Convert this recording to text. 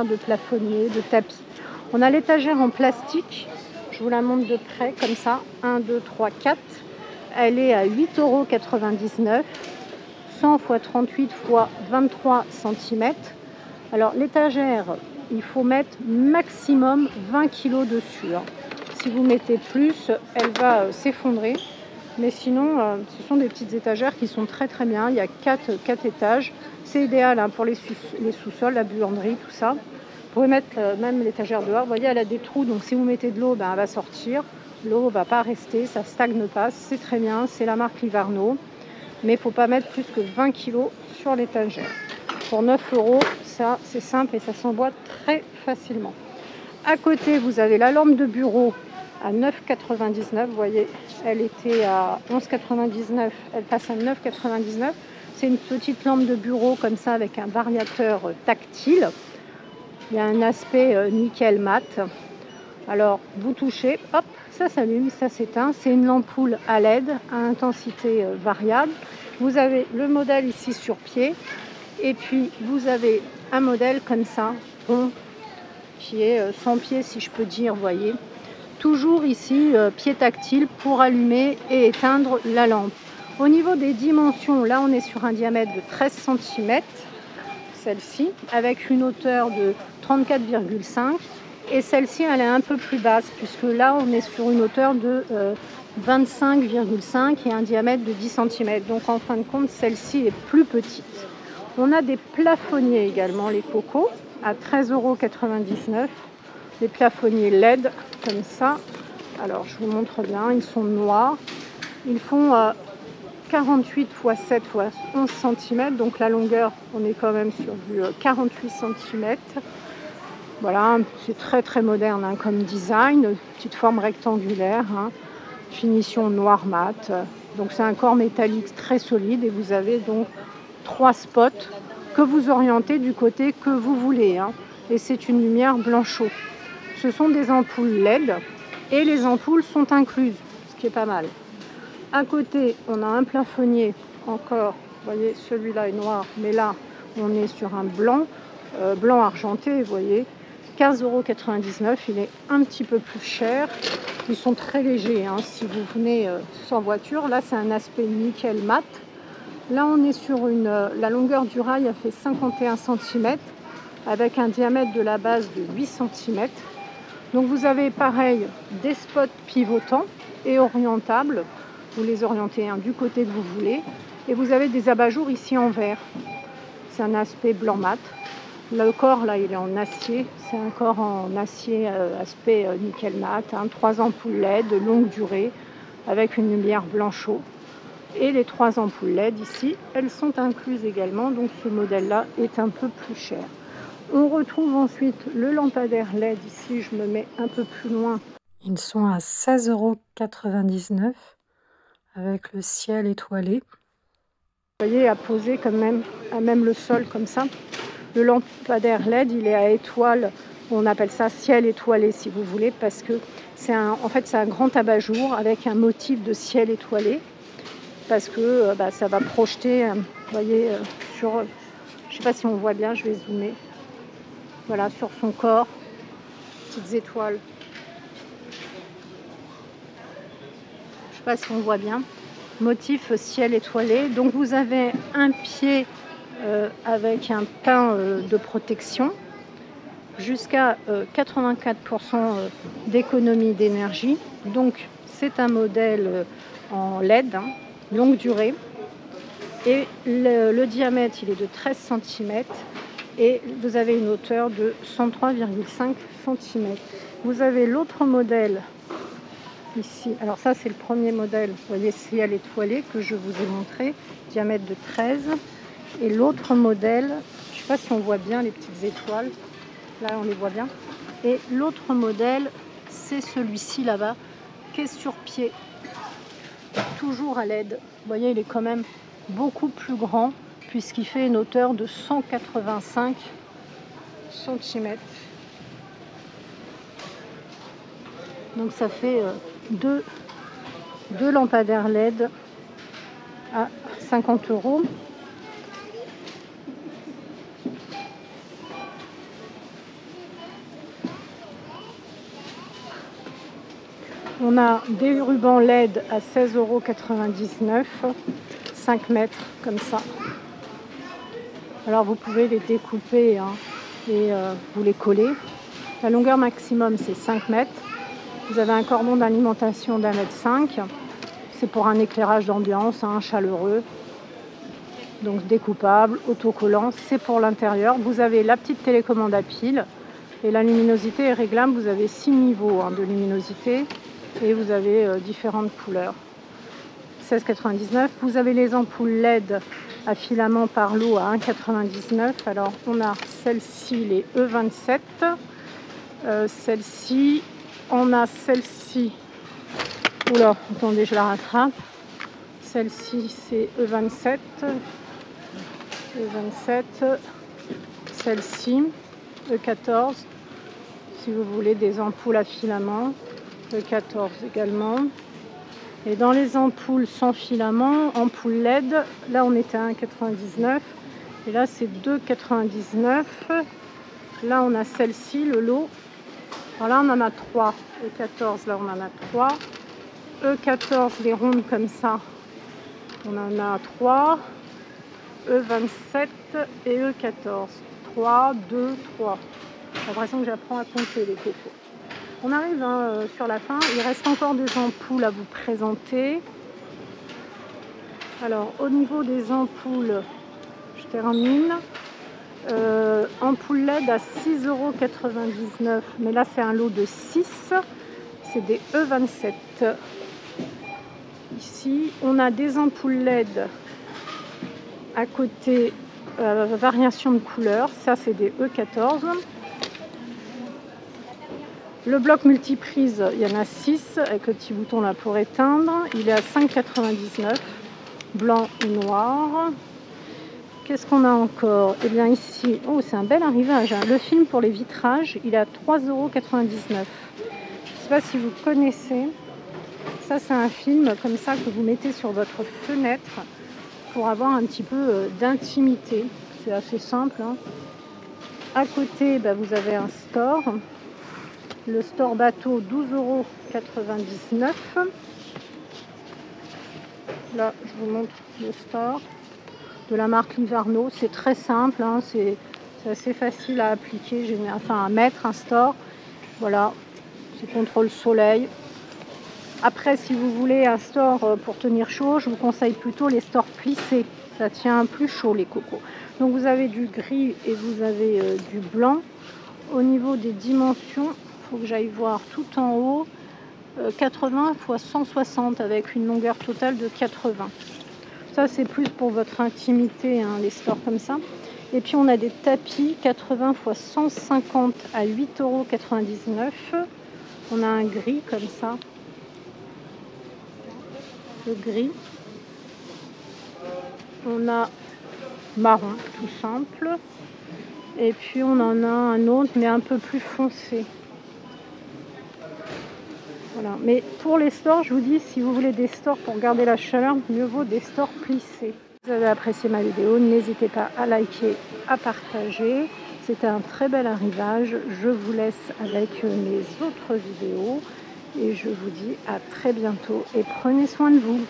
de plafonniers, de tapis. On a l'étagère en plastique, je vous la montre de près comme ça, 1, 2, 3, 4. Elle est à 8,99 €, 100 x 38 x 23 cm. Alors l'étagère, il faut mettre maximum 20 kg dessus. Si vous mettez plus, elle va s'effondrer. Mais sinon, ce sont des petites étagères qui sont très très bien. Il y a 4 étages. C'est idéal pour les sous-sols, la buanderie, tout ça. Vous pouvez mettre même l'étagère dehors. Vous voyez, elle a des trous, donc si vous mettez de l'eau, elle va sortir. L'eau ne va pas rester, ça ne stagne pas. C'est très bien, c'est la marque Livarno. Mais il ne faut pas mettre plus que 20 kg sur l'étagère. Pour 9 €, ça c'est simple et ça s'emboîte très facilement. À côté, vous avez la lampe de bureau à 9,99 €. Vous voyez, elle était à 11,99 €, elle passe à 9,99 €. C'est une petite lampe de bureau comme ça avec un variateur tactile. Il y a un aspect nickel mat. Alors, vous touchez, hop, ça s'allume, ça s'éteint. C'est une ampoule à LED à intensité variable. Vous avez le modèle ici sur pied. Et puis, vous avez un modèle comme ça, rond, qui est sans pied, si je peux dire, vous voyez. Toujours ici, pied tactile pour allumer et éteindre la lampe. Au niveau des dimensions, là, on est sur un diamètre de 13 cm, celle-ci, avec une hauteur de 34,5. Et celle-ci, elle est un peu plus basse, puisque là, on est sur une hauteur de 25,5 et un diamètre de 10 cm. Donc, en fin de compte, celle-ci est plus petite. On a des plafonniers également, les Coco, à 13,99 €. Des plafonniers LED, comme ça. Alors, je vous montre bien, ils sont noirs. Ils font 48 x 7 x 11 cm. Donc, la longueur, on est quand même sur du 48 cm. Voilà, c'est très très moderne comme design. Petite forme rectangulaire, finition noir mat. Donc, c'est un corps métallique très solide et vous avez donc 3 spots que vous orientez du côté que vous voulez. Et c'est une lumière blanchot. Ce sont des ampoules LED et les ampoules sont incluses, ce qui est pas mal. À côté, on a un plafonnier encore. Vous voyez, celui-là est noir, mais là, on est sur un blanc, blanc argenté, vous voyez. 15,99 €, il est un petit peu plus cher. Ils sont très légers si vous venez sans voiture. Là, c'est un aspect nickel mat. Là, on est sur la longueur du rail a fait 51 cm avec un diamètre de la base de 8 cm. Donc, vous avez pareil des spots pivotants et orientables. Vous les orientez du côté que vous voulez. Et vous avez des abat-jours ici en verre. C'est un aspect blanc mat. Le corps, là, il est en acier. C'est un corps en acier, aspect nickel mat. 3 ampoules LED de longue durée avec une lumière blanchot. Et les 3 ampoules LED ici, elles sont incluses également. Donc, ce modèle-là est un peu plus cher. On retrouve ensuite le lampadaire LED. Ici, je me mets un peu plus loin. Ils sont à 16,99 € avec le ciel étoilé. Vous voyez, à poser quand même, à même le sol comme ça. Le lampadaire LED, il est à étoile. On appelle ça ciel étoilé si vous voulez, parce que c'est en fait, c'est un grand abat-jour avec un motif de ciel étoilé. Parce que ça va projeter, vous voyez, sur... Je ne sais pas si on voit bien, je vais zoomer. Voilà, sur son corps, petites étoiles. Je ne sais pas si on voit bien. Motif ciel étoilé. Donc vous avez un pied avec un pain de protection jusqu'à 84% d'économie d'énergie. Donc c'est un modèle en LED, longue durée. Et le diamètre, il est de 13 cm. Et vous avez une hauteur de 103,5 cm. Vous avez l'autre modèle ici. Alors ça, c'est le premier modèle. Vous voyez, ciel étoilé que je vous ai montré. Diamètre de 13. Et l'autre modèle, je ne sais pas si on voit bien les petites étoiles. Là, on les voit bien. Et l'autre modèle, c'est celui-ci là-bas, qui est sur pied. Toujours à LED. Vous voyez, il est quand même beaucoup plus grand, puisqu'il fait une hauteur de 185 cm. Donc ça fait deux lampadaires LED à 50 €. On a des rubans LED à 16,99 €, 5 mètres comme ça. Alors vous pouvez les découper hein, et vous les coller. La longueur maximum c'est 5 mètres. Vous avez un cordon d'alimentation d'1,5 m. C'est pour un éclairage d'ambiance, hein, chaleureux. Donc découpable, autocollant, c'est pour l'intérieur. Vous avez la petite télécommande à pile et la luminosité est réglable. Vous avez 6 niveaux hein, de luminosité et vous avez différentes couleurs. 16,99 €. Vous avez les ampoules LED à filament par lot à 1,99 €. Alors on a celle-ci, les E27. Celle-ci, on a celle-ci. Oula, attendez, je la rattrape. Celle-ci, c'est E27. E27. Celle-ci, E14. Si vous voulez des ampoules à filament. E14 également. Et dans les ampoules sans filament, ampoules LED, là on était à 1,99 € et là c'est 2,99 €. Là on a celle-ci, le lot. Alors là on en a 3. E14, là on en a 3. E14, les rondes comme ça, on en a 3. E27 et E14. 3, 2, 3. J'ai l'impression que j'apprends à compter les cocos. On arrive hein, sur la fin, il reste encore des ampoules à vous présenter. Alors au niveau des ampoules, je termine. Ampoule LED à 6,99 €, mais là c'est un lot de 6, c'est des E27. Ici on a des ampoules LED à côté, variation de couleur, ça c'est des E14. Le bloc multiprise, il y en a 6 avec le petit bouton là pour éteindre. Il est à 5,99 €, blanc et noir. Qu'est-ce qu'on a encore? Eh bien ici, oh c'est un bel arrivage. Hein. Le film pour les vitrages, il est à 3,99 €. Je ne sais pas si vous connaissez. Ça c'est un film comme ça que vous mettez sur votre fenêtre pour avoir un petit peu d'intimité. C'est assez simple. Hein. À côté, vous avez un store. Le store bateau, 12,99 €. Là, je vous montre le store de la marque Livarno. C'est très simple, hein, c'est assez facile à appliquer, enfin à mettre un store. Voilà, c'est contrôle soleil. Après, si vous voulez un store pour tenir chaud, je vous conseille plutôt les stores plissés. Ça tient plus chaud les cocos. Donc vous avez du gris et vous avez du blanc. Au niveau des dimensions, il faut que j'aille voir tout en haut, 80 x 160 avec une longueur totale de 80. Ça c'est plus pour votre intimité, hein, les stores comme ça. Et puis on a des tapis 80 x 150 à 8,99 €. On a un gris comme ça. Le gris. On a marron tout simple. Et puis on en a un autre mais un peu plus foncé. Voilà. Mais pour les stores, je vous dis, si vous voulez des stores pour garder la chaleur, mieux vaut des stores plissés. Si vous avez apprécié ma vidéo, n'hésitez pas à liker, à partager. C'était un très bel arrivage. Je vous laisse avec mes autres vidéos et je vous dis à très bientôt et prenez soin de vous.